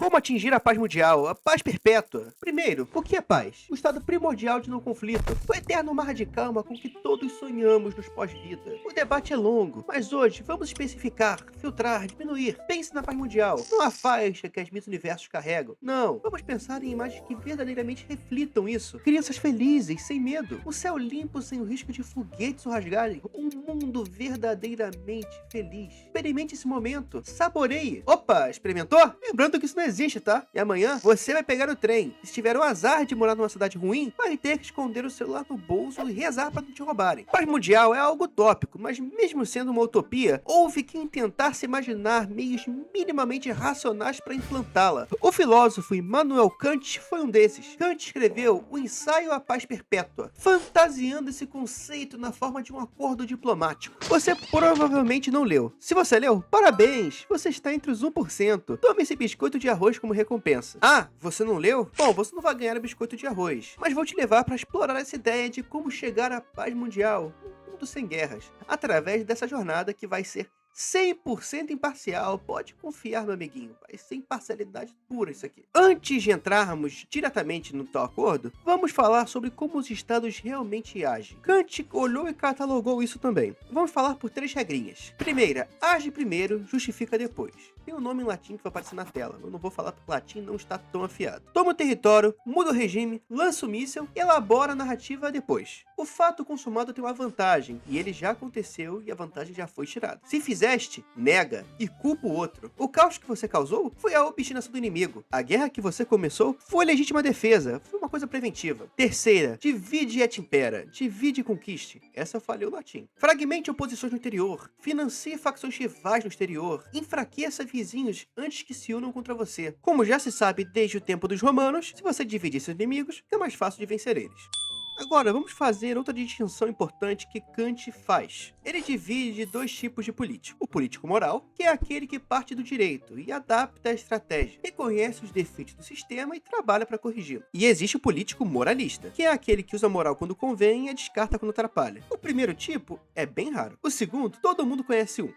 Como atingir a paz mundial, a paz perpétua? Primeiro, o que é paz? O estado primordial de não conflito, o eterno mar de calma com que todos sonhamos nos pós-vida. O debate é longo, mas hoje vamos especificar, filtrar, diminuir. Pense na paz mundial, não a faixa que as Miss Universos carregam. Não, vamos pensar em imagens que verdadeiramente reflitam isso. Crianças felizes, sem medo. O céu limpo sem o risco de foguetes o rasgarem. Um mundo verdadeiramente feliz. Experimente esse momento, saboreie. Opa, experimentou? Lembrando que isso não existe, tá? E amanhã você vai pegar o trem. Se tiver o azar de morar numa cidade ruim, vai ter que esconder o celular no bolso e rezar para não te roubarem. Paz mundial é algo utópico, mas mesmo sendo uma utopia, houve quem tentasse imaginar meios minimamente racionais para implantá-la. O filósofo Immanuel Kant foi um desses. Kant escreveu o Ensaio à Paz Perpétua, fantasiando esse conceito na forma de um acordo diplomático. Você provavelmente não leu. Se você leu, parabéns! Você está entre os 1%. Tome esse biscoito de arroz como recompensa. Ah, você não leu? Bom, você não vai ganhar o biscoito de arroz, mas vou te levar para explorar essa ideia de como chegar à paz mundial, um mundo sem guerras, através dessa jornada que vai ser 100% imparcial. Pode confiar, meu amiguinho, vai ser imparcialidade pura isso aqui. Antes de entrarmos diretamente no tal acordo, vamos falar sobre como os estados realmente agem. Kant olhou e catalogou isso também. Vamos falar por 3 regrinhas. Primeira, age primeiro, justifica depois. Tem um nome em latim que vai aparecer na tela, eu não vou falar porque o latim não está tão afiado. Toma o território, muda o regime, lança o míssil, elabora a narrativa depois. O fato consumado tem uma vantagem, e ele já aconteceu e a vantagem já foi tirada. Se fizeste, nega e culpa o outro. O caos que você causou foi a obstinação do inimigo. A guerra que você começou foi legítima defesa, foi uma coisa preventiva. Terceira, divide et impera, divide e conquiste. Essa falhou no latim. Fragmente oposições no interior, financie facções rivais no exterior, enfraqueça vizinhos antes que se unam contra você. Como já se sabe desde o tempo dos romanos, se você dividir seus inimigos, é mais fácil de vencer eles. Agora, vamos fazer outra distinção importante que Kant faz. Ele divide 2 tipos de político. O político moral, que é aquele que parte do direito e adapta a estratégia, reconhece os defeitos do sistema e trabalha para corrigi-lo. E existe o político moralista, que é aquele que usa a moral quando convém e a descarta quando atrapalha. O primeiro tipo é bem raro. O segundo, todo mundo conhece um.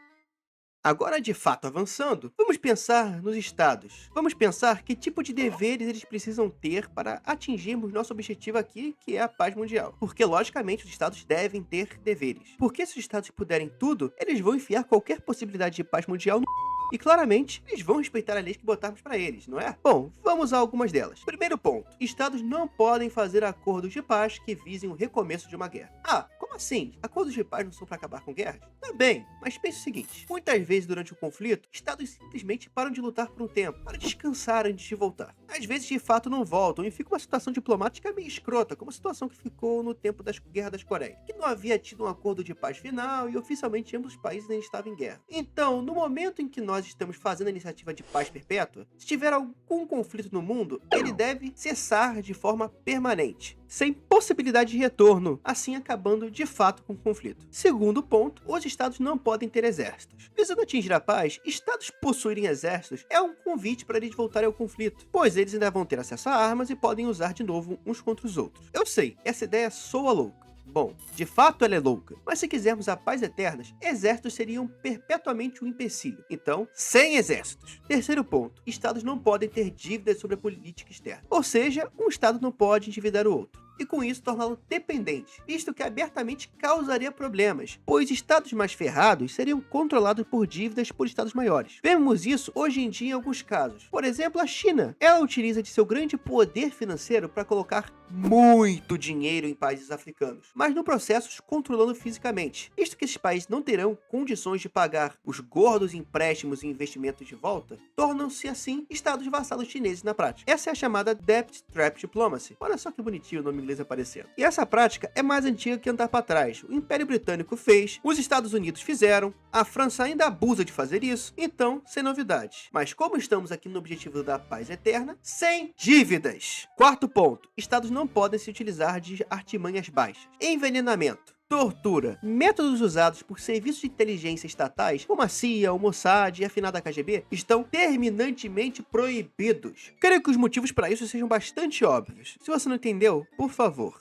Agora, de fato avançando, vamos pensar nos estados. Vamos pensar que tipo de deveres eles precisam ter para atingirmos nosso objetivo aqui, que é a paz mundial. Porque, logicamente, os estados devem ter deveres. Porque se os estados puderem tudo, eles vão enfiar qualquer possibilidade de paz mundial no... E claramente, eles vão respeitar a lei que botarmos para eles, não é? Bom, vamos a algumas delas. Primeiro ponto, estados não podem fazer acordos de paz que visem o recomeço de uma guerra. Ah, como assim? Acordos de paz não são para acabar com guerras? Também, mas pense o seguinte, muitas vezes durante o conflito, estados simplesmente param de lutar por um tempo, para descansar antes de voltar. Às vezes, de fato, não voltam e fica uma situação diplomática meio escrota, como a situação que ficou no tempo da Guerra das Coreias, que não havia tido um acordo de paz final e oficialmente ambos os países ainda estavam em guerra. Então, no momento em que nós estamos fazendo a iniciativa de paz perpétua, se tiver algum conflito no mundo, ele deve cessar de forma permanente, sem possibilidade de retorno, assim acabando de fato com o conflito. Segundo ponto, os estados não podem ter exércitos. Visando atingir a paz, estados possuírem exércitos é um convite para eles voltarem ao conflito, pois eles ainda vão ter acesso a armas e podem usar de novo uns contra os outros. Eu sei, essa ideia soa louca. Bom, de fato ela é louca, mas se quisermos a paz eterna, exércitos seriam perpetuamente um empecilho. Então, sem exércitos. Terceiro ponto, estados não podem ter dívidas sobre a política externa. Ou seja, um estado não pode endividar o outro. E com isso torná-lo dependente, visto que abertamente causaria problemas, pois estados mais ferrados seriam controlados por dívidas por estados maiores. Vemos isso hoje em dia em alguns casos. Por exemplo, a China. Ela utiliza de seu grande poder financeiro para colocar muito dinheiro em países africanos, mas no processo os controlando fisicamente, visto que esses países não terão condições de pagar os gordos empréstimos e investimentos de volta, tornam-se assim estados vassalos chineses na prática. Essa é a chamada Debt Trap Diplomacy. Olha só que bonitinho o nome inglês aparecendo. E essa prática é mais antiga que andar para trás. O Império Britânico fez, os Estados Unidos fizeram, a França ainda abusa de fazer isso, então, sem novidades. Mas como estamos aqui no objetivo da paz eterna, sem dívidas. Quarto ponto, estados não podem se utilizar de artimanhas baixas. Envenenamento, tortura, métodos usados por serviços de inteligência estatais, como a CIA, o Mossad e a afinada KGB, estão terminantemente proibidos. Creio que os motivos para isso sejam bastante óbvios. Se você não entendeu, por favor,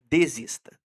desista.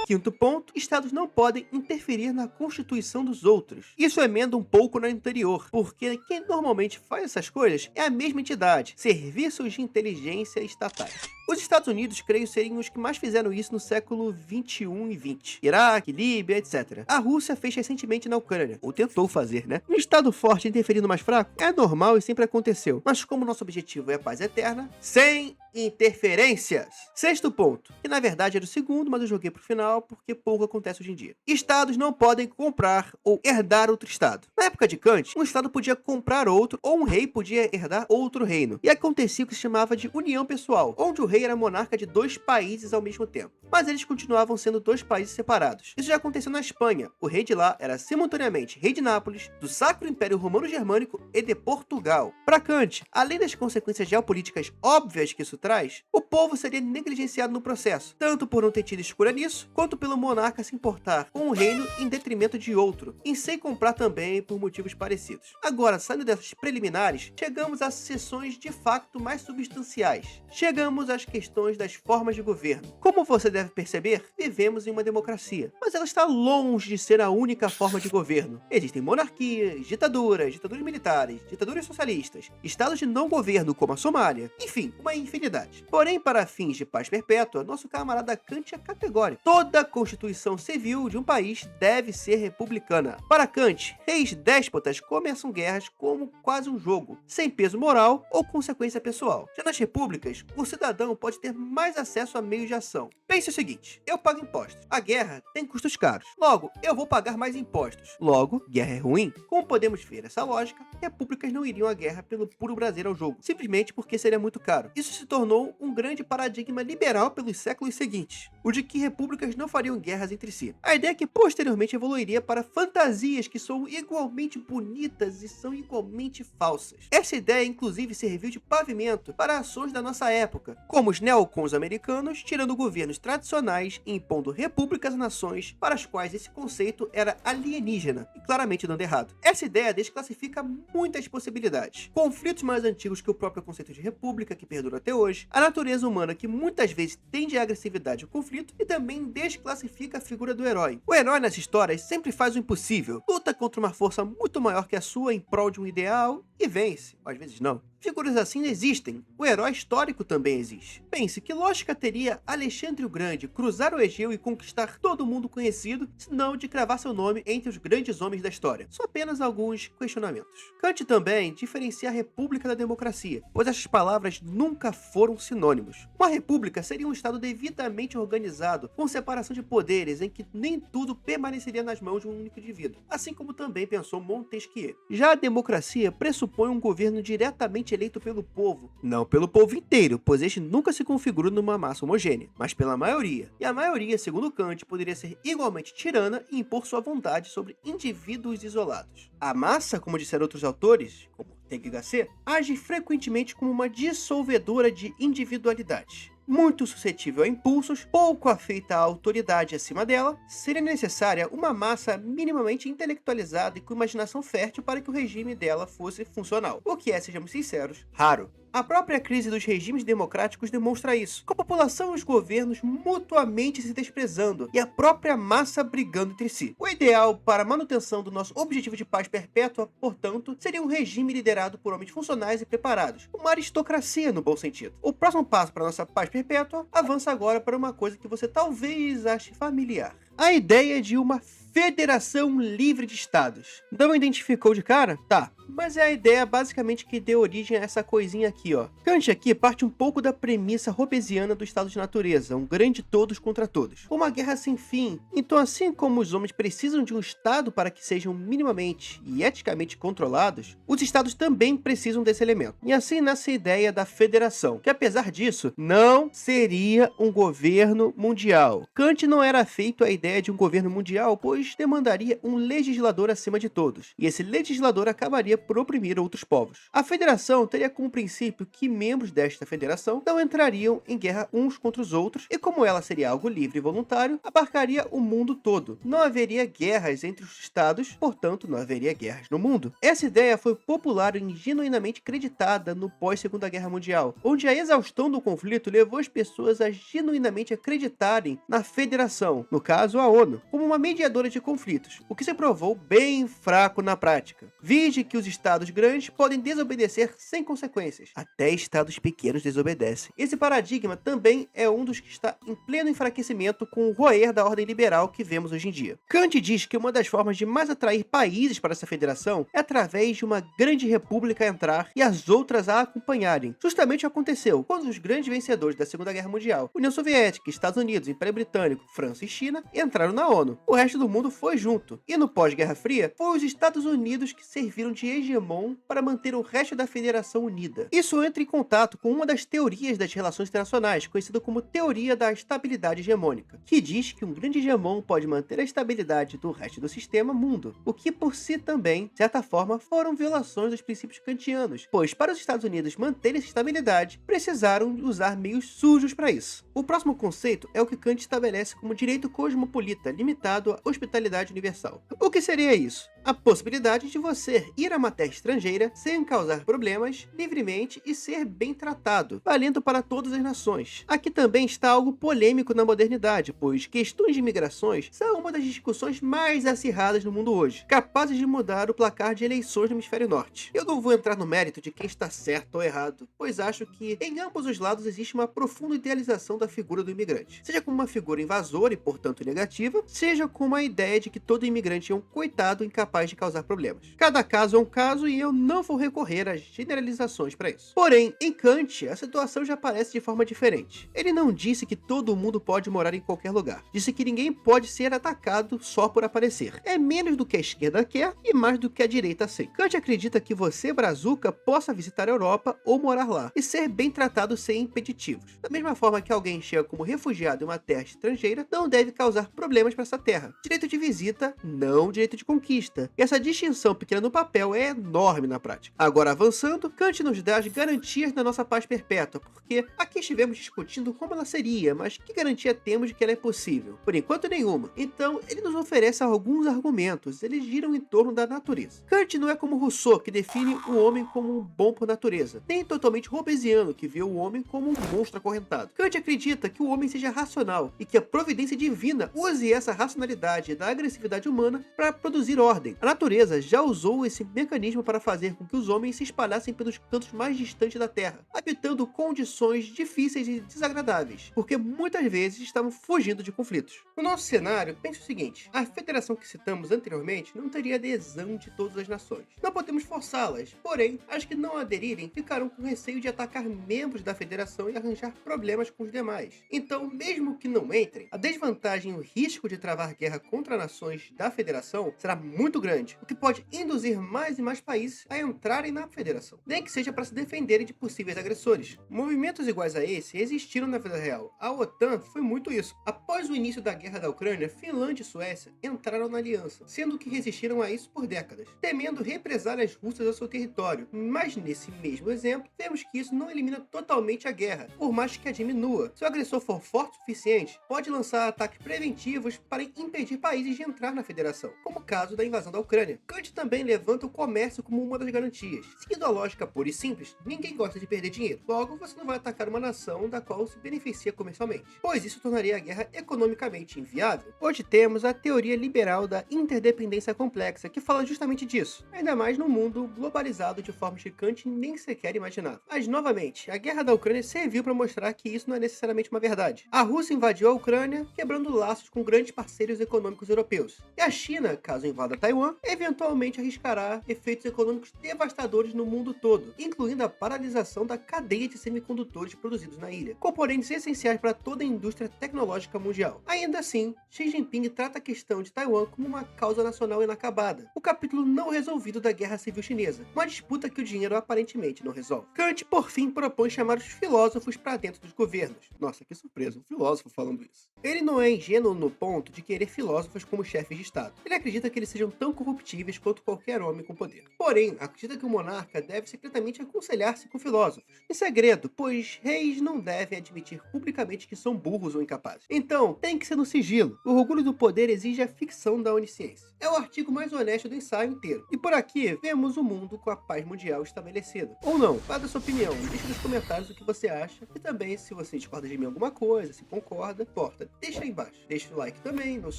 quinto ponto, estados não podem interferir na constituição dos outros. Isso emenda um pouco na anterior, porque quem normalmente faz essas coisas é a mesma entidade, serviços de inteligência estatais. Os Estados Unidos, creio, seriam os que mais fizeram isso no século 21 e 20. Iraque, Líbia, etc. A Rússia fez recentemente na Ucrânia, ou tentou fazer, né? Um estado forte interferindo no mais fraco é normal e sempre aconteceu. Mas como nosso objetivo é a paz eterna, sem interferências. Sexto ponto, que na verdade era o segundo, mas eu joguei pro final porque pouco acontece hoje em dia. Estados não podem comprar ou herdar outro estado. Na época de Kant, um estado podia comprar outro ou um rei podia herdar outro reino. E acontecia o que se chamava de união pessoal, onde o rei era monarca de dois países ao mesmo tempo. Mas eles continuavam sendo dois países separados. Isso já aconteceu na Espanha. O rei de lá era simultaneamente rei de Nápoles, do Sacro Império Romano-Germânico e de Portugal. Para Kant, além das consequências geopolíticas óbvias que isso traz, o povo seria negligenciado no processo, tanto por não ter tido escolha nisso, quanto pelo monarca se importar com um reino em detrimento de outro, e sem comprar também por motivos parecidos. Agora, saindo dessas preliminares, chegamos às sessões de facto mais substanciais. Chegamos às questões das formas de governo. Como você deve perceber, vivemos em uma democracia, mas ela está longe de ser a única forma de governo. Existem monarquias, ditaduras militares, ditaduras socialistas, estados de não governo como a Somália, enfim, uma infinidade. Porém, para fins de paz perpétua, nosso camarada Kant é categórico. Toda constituição civil de um país deve ser republicana. Para Kant, reis déspotas começam guerras como quase um jogo, sem peso moral ou consequência pessoal. Já nas repúblicas, o cidadão pode ter mais acesso a meios de ação. Pense o seguinte, eu pago impostos. A guerra tem custos caros. Logo, eu vou pagar mais impostos. Logo, guerra é ruim. Como podemos ver essa lógica, repúblicas não iriam à guerra pelo puro prazer ao jogo, simplesmente porque seria muito caro. Isso se tornou um grande paradigma liberal pelos séculos seguintes, o de que repúblicas não fariam guerras entre si. A ideia que posteriormente evoluiria para fantasias que são igualmente bonitas e são igualmente falsas. Essa ideia, inclusive, serviu de pavimento para ações da nossa época, como os neocons americanos tirando governos tradicionais e impondo repúblicas a nações para as quais esse conceito era alienígena e claramente dando errado. Essa ideia desclassifica muitas possibilidades. Conflitos mais antigos que o próprio conceito de república, que perdura até hoje, a natureza humana que muitas vezes tende à agressividade ao conflito e também desclassifica a figura do herói. O herói nessa história sempre faz o impossível, luta contra uma força muito maior que a sua em prol de um ideal e vence, às vezes não. Figuras assim existem, o herói histórico também existe. Pense, que lógica teria Alexandre o Grande cruzar o Egeu e conquistar todo mundo conhecido, se não de cravar seu nome entre os grandes homens da história? Só apenas alguns questionamentos. Kant também diferencia a república da democracia, pois essas palavras nunca foram sinônimos. Uma república seria um estado devidamente organizado, com separação de poderes, em que nem tudo permaneceria nas mãos de um único indivíduo, assim como também pensou Montesquieu. Já a democracia pressupõe um governo diretamente eleito pelo povo, não pelo povo inteiro, pois este nunca se configura numa massa homogênea, mas pela maioria. E a maioria, segundo Kant, poderia ser igualmente tirana e impor sua vontade sobre indivíduos isolados. A massa, como disseram outros autores, como Ortega y Gasset, age frequentemente como uma dissolvedora de individualidade. Muito suscetível a impulsos, pouco afeita à autoridade acima dela, seria necessária uma massa minimamente intelectualizada e com imaginação fértil para que o regime dela fosse funcional, o que é, sejamos sinceros, raro. A própria crise dos regimes democráticos demonstra isso, com a população e os governos mutuamente se desprezando e a própria massa brigando entre si. O ideal para a manutenção do nosso objetivo de paz perpétua, portanto, seria um regime liderado por homens funcionais e preparados, uma aristocracia no bom sentido. O próximo passo para a nossa paz perpétua avança agora para uma coisa que você talvez ache familiar. A ideia de uma federação livre de estados. Não identificou de cara? Tá. Mas é a ideia basicamente que deu origem a essa coisinha aqui, ó. Kant aqui parte um pouco da premissa hobbesiana do estado de natureza, um grande todos contra todos. Uma guerra sem fim. Então, assim como os homens precisam de um estado para que sejam minimamente e eticamente controlados, os estados também precisam desse elemento. E assim nasce a ideia da federação, que apesar disso, não seria um governo mundial. Kant não era afeito à ideia ideia de um governo mundial, pois demandaria um legislador acima de todos, e esse legislador acabaria por oprimir outros povos. A federação teria como princípio que membros desta federação não entrariam em guerra uns contra os outros, e como ela seria algo livre e voluntário, abarcaria o mundo todo. Não haveria guerras entre os estados, portanto não haveria guerras no mundo. Essa ideia foi popular e genuinamente acreditada no pós-Segunda Guerra Mundial, onde a exaustão do conflito levou as pessoas a genuinamente acreditarem na federação, no caso a ONU, como uma mediadora de conflitos, o que se provou bem fraco na prática. Vide que os estados grandes podem desobedecer sem consequências, até estados pequenos desobedecem. Esse paradigma também é um dos que está em pleno enfraquecimento com o roer da ordem liberal que vemos hoje em dia. Kant diz que uma das formas de mais atrair países para essa federação é através de uma grande república entrar e as outras a acompanharem. Justamente aconteceu quando os grandes vencedores da Segunda Guerra Mundial, União Soviética, Estados Unidos, Império Britânico, França e China, entraram na ONU. O resto do mundo foi junto. E no pós-Guerra Fria, foi os Estados Unidos que serviram de hegemon para manter o resto da federação unida. Isso entra em contato com uma das teorias das relações internacionais, conhecida como teoria da estabilidade hegemônica, que diz que um grande hegemon pode manter a estabilidade do resto do sistema mundo, o que por si também, de certa forma, foram violações dos princípios kantianos, pois para os Estados Unidos manterem essa estabilidade, precisaram usar meios sujos para isso. O próximo conceito é o que Kant estabelece como direito cosmopolita, limitado à hospitalidade universal. O que seria isso? A possibilidade de você ir a uma terra estrangeira sem causar problemas, livremente e ser bem tratado, valendo para todas as nações. Aqui também está algo polêmico na modernidade, pois questões de imigrações são uma das discussões mais acirradas no mundo hoje, capazes de mudar o placar de eleições no hemisfério norte. Eu não vou entrar no mérito de quem está certo ou errado, pois acho que em ambos os lados existe uma profunda idealização da figura do imigrante, seja como uma figura invasora e portanto negativa, seja como a ideia de que todo imigrante é um coitado incapaz de causar problemas. Cada caso é um caso e eu não vou recorrer às generalizações para isso. Porém, em Kant, a situação já aparece de forma diferente. Ele não disse que todo mundo pode morar em qualquer lugar. Disse que ninguém pode ser atacado só por aparecer. É menos do que a esquerda quer e mais do que a direita aceita. Kant acredita que você, brazuca, possa visitar a Europa ou morar lá e ser bem tratado sem impeditivos. Da mesma forma que alguém chega como refugiado em uma terra estrangeira, não deve causar problemas para essa terra. Direito de visita, não direito de conquista. E essa distinção pequena no papel é enorme na prática. Agora avançando, Kant nos dá as garantias da nossa paz perpétua, porque aqui estivemos discutindo como ela seria, mas que garantia temos de que ela é possível? Por enquanto nenhuma. Então ele nos oferece alguns argumentos, eles giram em torno da natureza. Kant não é como Rousseau, que define o homem como um bom por natureza, nem totalmente hobbesiano, que vê o homem como um monstro acorrentado. Kant acredita que o homem seja racional e que a providência divina use essa racionalidade da agressividade humana para produzir ordem. A natureza já usou esse mecanismo para fazer com que os homens se espalhassem pelos cantos mais distantes da Terra, habitando condições difíceis e desagradáveis, porque muitas vezes estavam fugindo de conflitos. No nosso cenário, pense o seguinte: a federação que citamos anteriormente não teria adesão de todas as nações. Não podemos forçá-las, porém, as que não aderirem ficarão com receio de atacar membros da federação e arranjar problemas com os demais. Então, mesmo que não entrem, a desvantagem e o risco de travar guerra contra nações da federação será muito grande, o que pode induzir mais e mais países a entrarem na federação, nem que seja para se defenderem de possíveis agressores. Movimentos iguais a esse existiram na vida real. A OTAN foi muito isso. Após o início da guerra da Ucrânia, Finlândia e Suécia entraram na aliança, sendo que resistiram a isso por décadas, temendo represálias russas ao seu território. Mas nesse mesmo exemplo, vemos que isso não elimina totalmente a guerra, por mais que a diminua. Se o agressor for forte o suficiente, pode lançar ataques preventivos para impedir países de entrar na federação, como o caso da invasão da Ucrânia. Kant também levanta o comércio como uma das garantias. Seguindo a lógica pura e simples, ninguém gosta de perder dinheiro. Logo, você não vai atacar uma nação da qual se beneficia comercialmente, pois isso tornaria a guerra economicamente inviável. Hoje temos a teoria liberal da interdependência complexa, que fala justamente disso, ainda mais num mundo globalizado de formas que Kant nem sequer imaginava. Mas, novamente, a guerra da Ucrânia serviu para mostrar que isso não é necessariamente uma verdade. A Rússia invadiu a Ucrânia, quebrando laços com grandes parceiros econômicos europeus. E a China, caso invada Taiwan, eventualmente arriscará efeitos econômicos devastadores no mundo todo, incluindo a paralisação da cadeia de semicondutores produzidos na ilha, componentes essenciais para toda a indústria tecnológica mundial. Ainda assim, Xi Jinping trata a questão de Taiwan como uma causa nacional inacabada, o capítulo não resolvido da Guerra Civil Chinesa, uma disputa que o dinheiro aparentemente não resolve. Kant, por fim, propõe chamar os filósofos para dentro dos governos. Nossa, que surpresa, um filósofo falando isso. Ele não é ingênuo no ponto de querer filósofos como chefes de Estado. Ele acredita que eles sejam tão corruptíveis quanto qualquer homem com poder. Porém, acredita que o monarca deve secretamente aconselhar-se com filósofos, em segredo, pois reis não devem admitir publicamente que são burros ou incapazes. Então, tem que ser no sigilo. O orgulho do poder exige a ficção da onisciência. É o artigo mais honesto do ensaio inteiro. E por aqui, vemos o mundo com a paz mundial estabelecida. Ou não, vá da sua opinião, deixa nos comentários o que você acha. E também, se você discorda de mim em alguma coisa, se concorda, importa, deixa aí embaixo. Deixa o like também, não se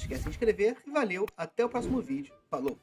esqueça de se inscrever. E valeu, até o próximo vídeo. Falou!